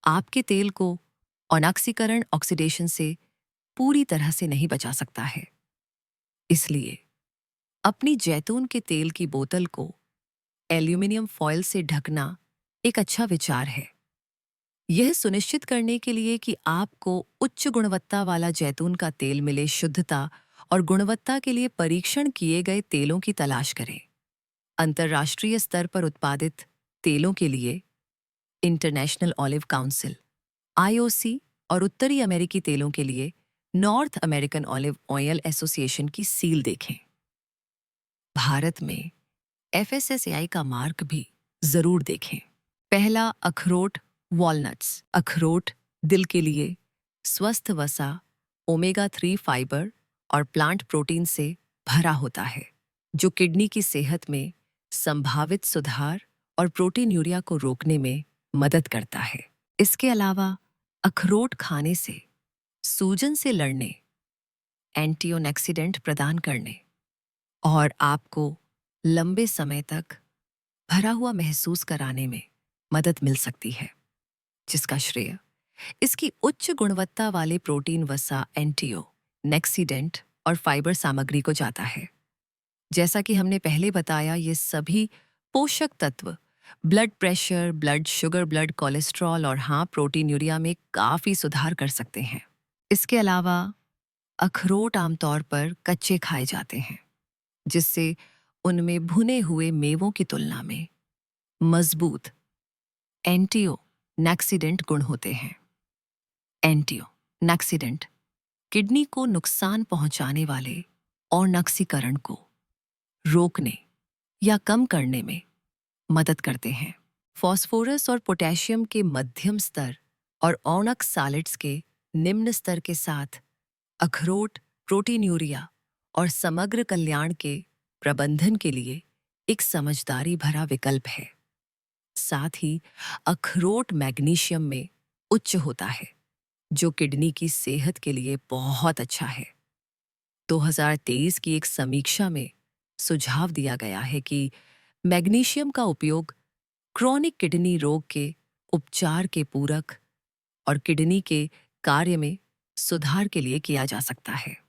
[SPEAKER 1] आपके तेल को ऑक्सीकरण ऑक्सीडेशन से पूरी तरह से नहीं बचा सकता है। इसलिए अपनी जैतून के तेल की बोतल को एल्यूमिनियम फॉयल से ढकना एक अच्छा विचार है। यह सुनिश्चित करने के लिए कि आपको उच्च गुणवत्ता वाला जैतून का तेल मिले, शुद्धता और गुणवत्ता के लिए परीक्षण किए गए तेलों की तलाश करें। अंतर्राष्ट्रीय स्तर पर उत्पादित तेलों के लिए इंटरनेशनल ऑलिव काउंसिल (IOC) और उत्तरी अमेरिकी तेलों के लिए north American olive oil association की सील देखें। भारत में FSSAI का मार्क भी जरूर देखें। पहला, अखरोट वॉलनट्स। अखरोट दिल के लिए स्वस्थ वसा, ओमेगा-3 फाइबर और प्लांट प्रोटीन से भरा होता है, जो किडनी की सेहत में संभावित सुधार और प्रोटीनूरिया को रोकने में मदद करता है। इसके अलावा अखरोट खाने से सूजन से लड़ने, एंटीऑक्सीडेंट प्रदान करने और आपको लंबे समय तक भरा हुआ महसूस कराने में मदद मिल सकती है, जिसका श्रेय इसकी उच्च गुणवत्ता वाले प्रोटीन वसा, एंटीऑक्सीडेंट और फाइबर सामग्री को जाता है। जैसा कि हमने पहले बताया, ये सभी पोषक तत्व blood pressure, blood sugar, blood cholesterol और प्रोटीनूरिया में काफ़ी सुधार कर सकते हैं। इसके अलावा अखरोट आमतौर पर कच्चे खाए जाते हैं, जिससे उनमें भुने हुए मेवों की तुलना में मजबूत एंटीऑक्सीडेंट गुण होते हैं। एंटीऑक्सीडेंट किडनी को नुकसान पहुंचाने वाले ऑक्सीकरण को रोकने या कम करने में मदद करते हैं। फास्फोरस और पोटेशियम के मध्यम स्तर और ऑक्सैलेट्स के निम्न स्तर के साथ अखरोट प्रोटीनूरिया और समग्र कल्याण के प्रबंधन के लिए एक समझदारी भरा विकल्प है। साथ ही अखरोट मैग्नीशियम में उच्च होता है, जो किडनी की सेहत के लिए बहुत अच्छा है। 2023 की एक समीक्षा में सुझाव दिया गया है कि मैग्नीशियम का उपयोग क्रोनिक किडनी रोग के उपचार के पूरक और किडनी के कार्य में सुधार के लिए किया जा सकता है।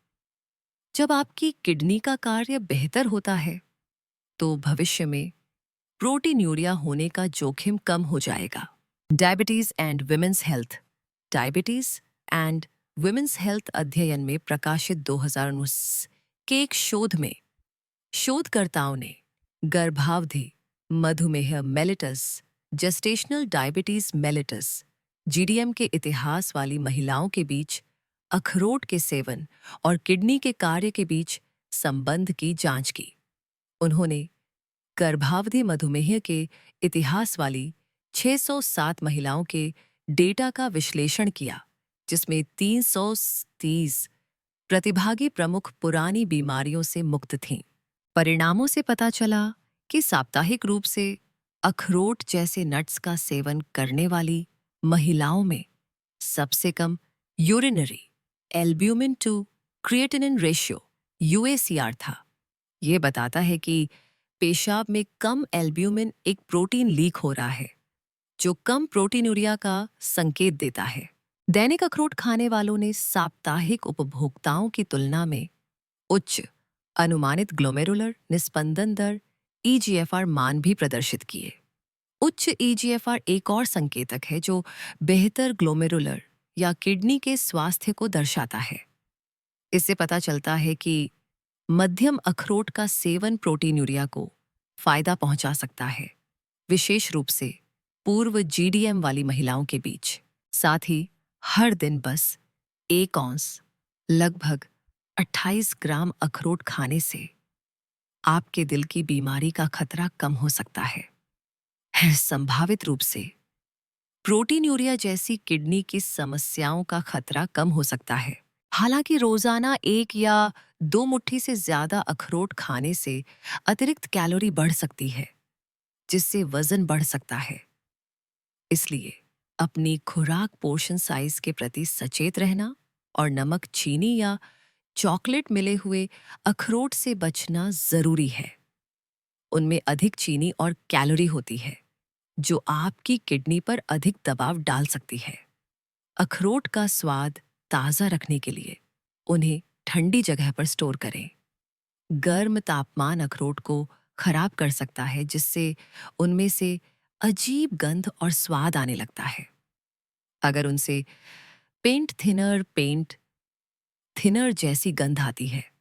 [SPEAKER 1] जब आपकी किडनी का कार्य बेहतर होता है, तो भविष्य में प्रोटीनूरिया होने का जोखिम कम हो जाएगा। Diabetes and women's health. Diabetes and women's health अध्ययन में प्रकाशित 2019 के एक शोध में शोधकर्ताओं ने गर्भावधि मधुमेह mellitus, gestational diabetes mellitus, GDM के इतिहास वाली महिलाओं के बीच अखरोट के सेवन और किडनी के कार्य के बीच संबंध की जांच की। उन्होंने गर्भावधि मधुमेह के इतिहास वाली 607 महिलाओं के डेटा का विश्लेषण किया, जिसमें 330 प्रतिभागी प्रमुख पुरानी बीमारियों से मुक्त थीं। परिणामों से पता चला कि साप्ताहिक रूप से अखरोट जैसे नट्स का सेवन करने वाली महिलाओं में सबसे कम urinary albumin to creatinine ratio UACR था। ये बताता है कि पेशाब में कम एल्ब्यूमिन एक प्रोटीन लीक हो रहा है, जो कम प्रोटीनूरिया का संकेत देता है। दैनिक अखरोट खाने वालों ने साप्ताहिक उपभोक्ताओं की तुलना में उच्च अनुमानित ग्लोमेरुलर निस्पंदन दर EGFR मान भी प्रदर्शित किए। उच्च EGFR एक और संकेतक है जो बेहतर ग्लोमेरुलर या किडनी के स्वास्थ्य को दर्शाता है। इससे पता चलता है कि मध्यम अखरोट का सेवन प्रोटीनूरिया को फायदा पहुंचा सकता है, विशेष रूप से पूर्व GDM वाली महिलाओं के बीच। साथ ही हर दिन बस 1 औंस लगभग 28 ग्राम अखरोट खाने से आपके दिल की बीमारी का खतरा कम हो सकता है। संभावित रूप से प्रोटीनूरिया जैसी किडनी की समस्याओं का खतरा कम हो सकता है। हालांकि रोजाना 1 या 2 मुट्ठी से ज्यादा अखरोट खाने से अतिरिक्त कैलोरी बढ़ सकती है, जिससे वजन बढ़ सकता है। इसलिए अपनी खुराक पोर्शन साइज के प्रति सचेत रहना और नमक, चीनी या चॉकलेट मिले हुए अखरोट से बचना जरूरी है। उनमें अधिक चीनी और कैलोरी होती है जो आपकी किडनी पर अधिक दबाव डाल सकती है। अखरोट का स्वाद ताज़ा रखने के लिए उन्हें ठंडी जगह पर स्टोर करें। गर्म तापमान अखरोट को खराब कर सकता है, जिससे उनमें से अजीब गंध और स्वाद आने लगता है। अगर उनसे पेंट थिनर जैसी गंध आती है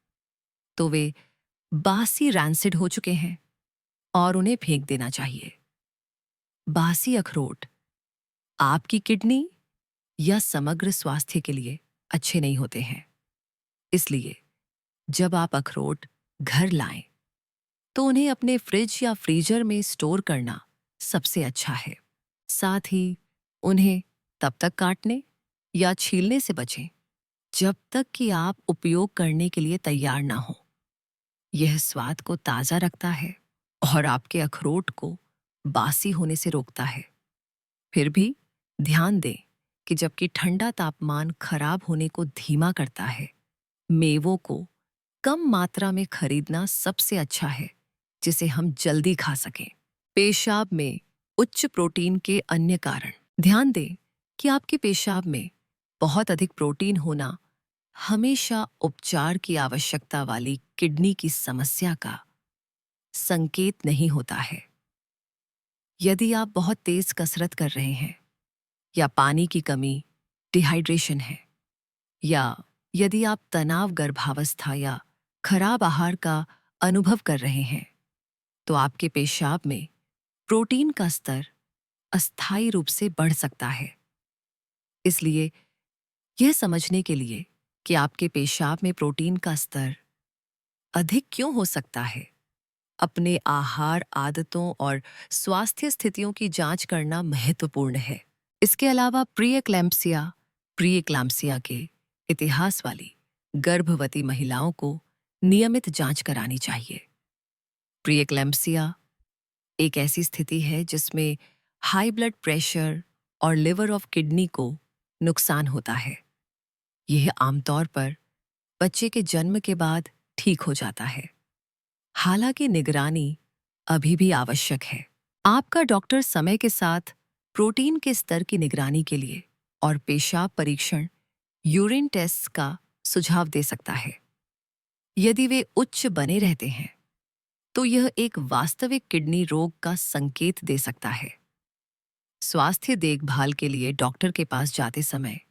[SPEAKER 1] तो वे बासी रैंसिड हो चुके हैं और उन्हें फेंक देना चाहिए। बासी अखरोट आपकी किडनी या समग्र स्वास्थ्य के लिए अच्छे नहीं होते हैं। इसलिए जब आप अखरोट घर लाएं तो उन्हें अपने फ्रिज या फ्रीजर में स्टोर करना सबसे अच्छा है। साथ ही उन्हें तब तक काटने या छीलने से बचें जब तक कि आप उपयोग करने के लिए तैयार ना हो। यह स्वाद को ताज़ा रखता है और आपके अखरोट को बासी होने से रोकता है। फिर भी ध्यान दें कि जबकि ठंडा तापमान खराब होने को धीमा करता है, मेवों को कम मात्रा में खरीदना सबसे अच्छा है जिसे हम जल्दी खा सकें। पेशाब में उच्च प्रोटीन के अन्य कारण। ध्यान दें कि आपके पेशाब में बहुत अधिक प्रोटीन होना हमेशा उपचार की आवश्यकता वाली किडनी की समस्या का संकेत नहीं होता है। यदि आप बहुत तेज कसरत कर रहे हैं या पानी की कमी, डिहाइड्रेशन है, या यदि आप तनाव, गर्भावस्था या खराब आहार का अनुभव कर रहे हैं, तो आपके पेशाब में प्रोटीन का स्तर अस्थायी रूप से बढ़ सकता है। इसलिए यह समझने के लिए कि आपके पेशाब में प्रोटीन का स्तर अधिक क्यों हो सकता है, अपने आहार आदतों और स्वास्थ्य स्थितियों की जांच करना महत्वपूर्ण है। इसके अलावा प्री-एक्लैम्प्सिया के इतिहास वाली गर्भवती महिलाओं को नियमित जांच करानी चाहिए। प्री-एक्लैम्प्सिया एक ऐसी स्थिति है जिसमें हाई ब्लड प्रेशर और लिवर ऑफ किडनी को नुकसान होता है। यह आमतौर पर बच्चे के जन्म के बाद ठीक हो जाता है। हालांकि निगरानी अभी भी आवश्यक है। आपका डॉक्टर समय के साथ प्रोटीन के स्तर की निगरानी के लिए और पेशाब परीक्षण, यूरिन टेस्ट का सुझाव दे सकता है। यदि वे उच्च बने रहते हैं तो यह एक वास्तविक किडनी रोग का संकेत दे सकता है। स्वास्थ्य देखभाल के लिए डॉक्टर के पास जाते समय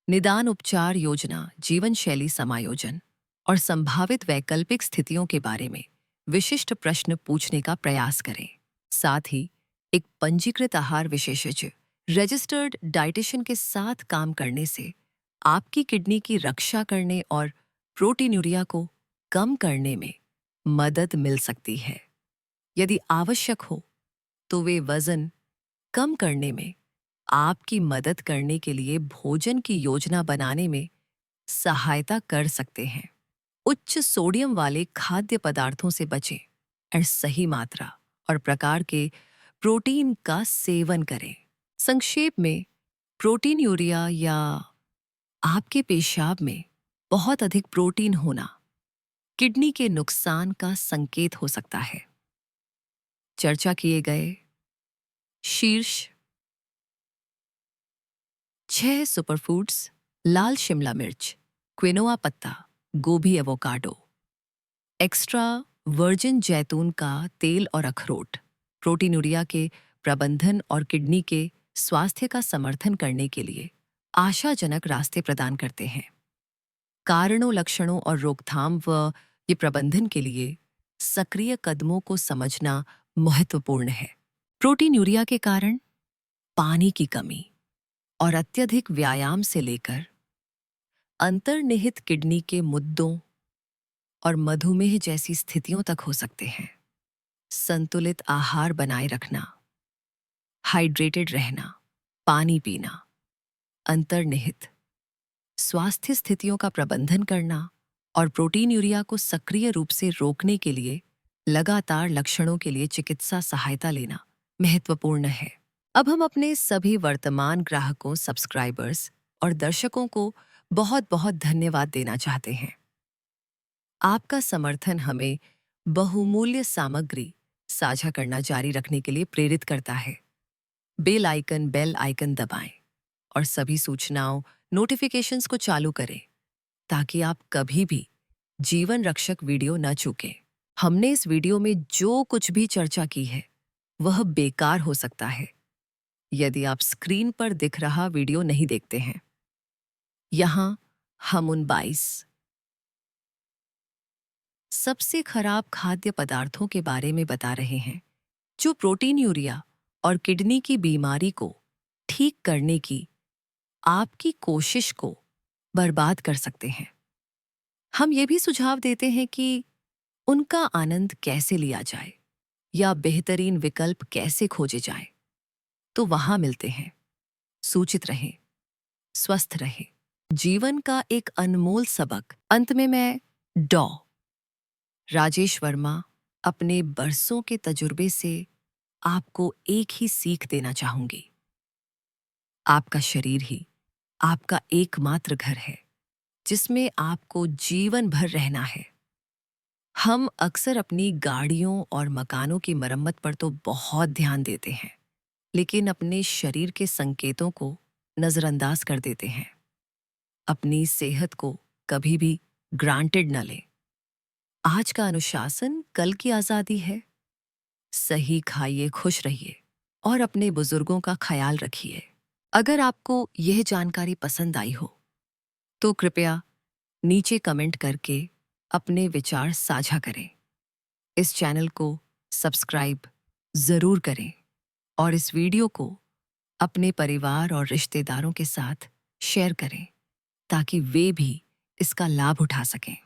[SPEAKER 1] निदान उपचार योजना, जीवन शैली समायोजन और संभावित वैकल्पिक स्थितियों के बारे में विशिष्ट प्रश्न पूछने का प्रयास करें। साथ ही एक पंजीकृत आहार विशेषज्ञ, रजिस्टर्ड डाइटिशियन के साथ काम करने से आपकी किडनी की रक्षा करने और प्रोटीनूरिया को कम करने में मदद मिल सकती है। यदि आवश्यक हो तो वे वजन कम करने में आपकी मदद करने के लिए भोजन की योजना बनाने में सहायता कर सकते हैं। उच्च सोडियम वाले खाद्य पदार्थों से बचें और सही मात्रा और प्रकार के प्रोटीन का सेवन करें। संक्षेप में, प्रोटीनूरिया या आपके पेशाब में बहुत अधिक प्रोटीन होना किडनी के नुकसान का संकेत हो सकता है। चर्चा किए गए शीर्ष 6 सुपरफूड्स: लाल शिमला मिर्च, क्विनोआ पत्ता, गोभी, एवोकाडो, एक्स्ट्रा वर्जिन जैतून का तेल और अखरोट प्रोटीनूरिया के प्रबंधन और किडनी के स्वास्थ्य का समर्थन करने के लिए आशाजनक रास्ते प्रदान करते हैं। कारणों, लक्षणों और रोकथाम व ये प्रबंधन के लिए सक्रिय कदमों को समझना महत्वपूर्ण है। प्रोटीनूरिया के कारण पानी की कमी और अत्यधिक व्यायाम से लेकर अंतर्निहित किडनी के मुद्दों और मधुमेह जैसी स्थितियों तक हो सकते हैं। संतुलित आहार बनाए रखना, हाइड्रेटेड रहना, पानी पीना, अंतर्निहित स्वास्थ्य स्थितियों का प्रबंधन करना और प्रोटीनूरिया को सक्रिय रूप से रोकने के लिए लगातार लक्षणों के लिए चिकित्सा सहायता लेना महत्वपूर्ण है। अब हम अपने सभी वर्तमान ग्राहकों, सब्सक्राइबर्स और दर्शकों को बहुत बहुत धन्यवाद देना चाहते हैं। आपका समर्थन हमें बहुमूल्य सामग्री साझा करना जारी रखने के लिए प्रेरित करता है। बेल आइकन दबाएं और सभी सूचनाओं नोटिफिकेशंस को चालू करें ताकि आप कभी भी जीवन रक्षक वीडियो न चूकें। हमने इस वीडियो में जो कुछ भी चर्चा की है वह बेकार हो सकता है यदि आप स्क्रीन पर दिख रहा वीडियो नहीं देखते हैं। यहां हम उन 22 सबसे खराब खाद्य पदार्थों के बारे में बता रहे हैं जो प्रोटीन यूरिया और किडनी की बीमारी को ठीक करने की आपकी कोशिश को बर्बाद कर सकते हैं। हम ये भी सुझाव देते हैं कि उनका आनंद कैसे लिया जाए या बेहतरीन विकल्प कैसे खोजे जाए। तो वहां मिलते हैं। सूचित रहें, स्वस्थ रहें। जीवन का एक अनमोल सबक। अंत में मैं डॉ राजेश वर्मा अपने बरसों के तजुर्बे से आपको एक ही सीख देना चाहूंगी। आपका शरीर ही आपका एकमात्र घर है जिसमें आपको जीवन भर रहना है। हम अक्सर अपनी गाड़ियों और मकानों की मरम्मत पर तो बहुत ध्यान देते हैं, लेकिन अपने शरीर के संकेतों को नजरअंदाज कर देते हैं। अपनी सेहत को कभी भी ग्रांटेड न लें। आज का अनुशासन कल की आजादी है। सही खाइए, खुश रहिए और अपने बुजुर्गों का ख्याल रखिए। अगर आपको यह जानकारी पसंद आई हो तो कृपया नीचे कमेंट करके अपने विचार साझा करें। इस चैनल को सब्सक्राइब जरूर करें और इस वीडियो को अपने परिवार और रिश्तेदारों के साथ शेयर करें ताकि वे भी इसका लाभ उठा सकें।